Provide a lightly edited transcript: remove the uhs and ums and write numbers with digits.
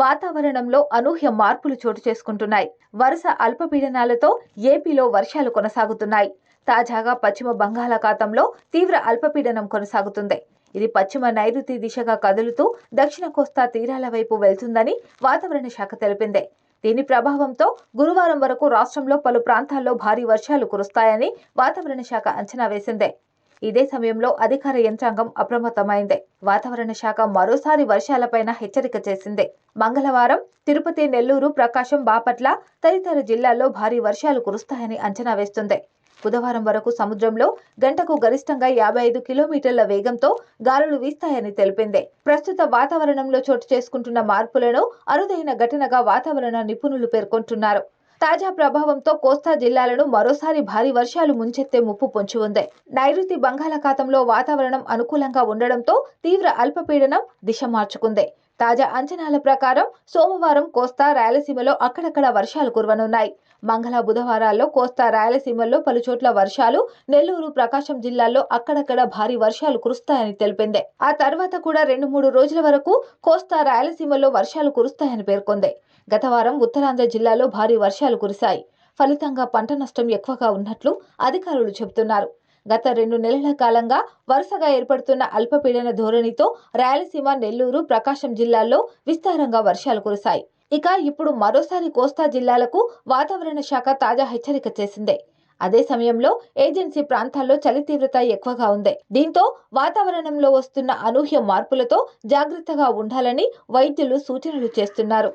వాతావరణంలో అనూహ్య మార్పులు చోటు చేసుకుంటున్నాయి. వరుస అల్పపీడనాలతో ఏపీలో వర్షాలు కొనసాగుతున్నాయి. తాజాగా పశ్చిమ బంగాళాఖాతంలో తీవ్ర అల్పపీడనం కొనసాగుతుంది. ఇది పశ్చిమ నైరుతి దిశగా కదులుతూ దక్షిణ కోస్తా తీరాల వైపు వెళ్తుందని వాతావరణ శాఖ తెలిపింది. దీని ప్రభావంతో గురువారం వరకు రాష్ట్రంలో పలు ప్రాంతాల్లో భారీ వర్షాలు కురుస్తాయని వాతావరణ శాఖ అంచనా వేసింది. ఇదే సమయంలో అధికార యంత్రాంగం అప్రమత్తమైంది. వాతావరణ శాఖ మరోసారి వర్షాలపైన హెచ్చరిక చేసింది. మంగళవారం తిరుపతి, నెల్లూరు, ప్రకాశం, బాపట్ల తదితర జిల్లాల్లో భారీ వర్షాలు కురుస్తాయని అంచనా వేస్తుంది. బుధవారం వరకు సముద్రంలో గంటకు గరిష్టంగా 55 కిలోమీటర్ల వేగంతో గాలులు వీస్తాయని తెలిపింది. ప్రస్తుత వాతావరణంలో చోటు చేసుకుంటున్న మార్పులను అరుదైన ఘటనగా వాతావరణ నిపుణులు పేర్కొంటున్నారు. తాజా ప్రభావంతో కోస్తా జిల్లాలను మరోసారి భారీ వర్షాలు ముంచెత్తే ముప్పు పొంచి ఉంది. నైరుతి బంగాళాఖాతంలో వాతావరణం అనుకూలంగా ఉండడంతో తీవ్ర అల్పపీడనం దిశ మార్చుకుంది. తాజా అంచనాల ప్రకారం సోమవారం కోస్తా, రాయలసీమలో అక్కడక్కడ వర్షాలు కురవనున్నాయి. మంగళ, బుధవారాల్లో కోస్తా, రాయలసీమల్లో పలుచోట్ల వర్షాలు, నెల్లూరు, ప్రకాశం జిల్లాల్లో అక్కడక్కడ భారీ వర్షాలు కురుస్తాయని తెలిపింది. ఆ తర్వాత కూడా 2-3 రోజుల వరకు కోస్తా, రాయలసీమల్లో వర్షాలు కురుస్తాయని పేర్కొంది. గత వారం ఉత్తరాంధ్ర జిల్లాలో భారీ వర్షాలు కురిశాయి. ఫలితంగా పంట నష్టం ఎక్కువగా ఉన్నట్లు అధికారులు చెబుతున్నారు. గత 2 నెలల కాలంగా వరుసగా ఏర్పడుతున్న అల్పపీడన ధోరణితో రాయలసీమ, నెల్లూరు, ప్రకాశం జిల్లాల్లో విస్తారంగా వర్షాలు కురిశాయి. ఇక ఇప్పుడు మరోసారి కోస్తా జిల్లాలకు వాతావరణ శాఖ తాజా హెచ్చరిక చేసింది. అదే సమయంలో ఏజెన్సీ ప్రాంతాల్లో చలి తీవ్రత ఎక్కువగా ఉంది. దీంతో వాతావరణంలో వస్తున్న అనూహ్య మార్పులతో జాగ్రత్తగా ఉండాలని వైద్యులు సూచనలు చేస్తున్నారు.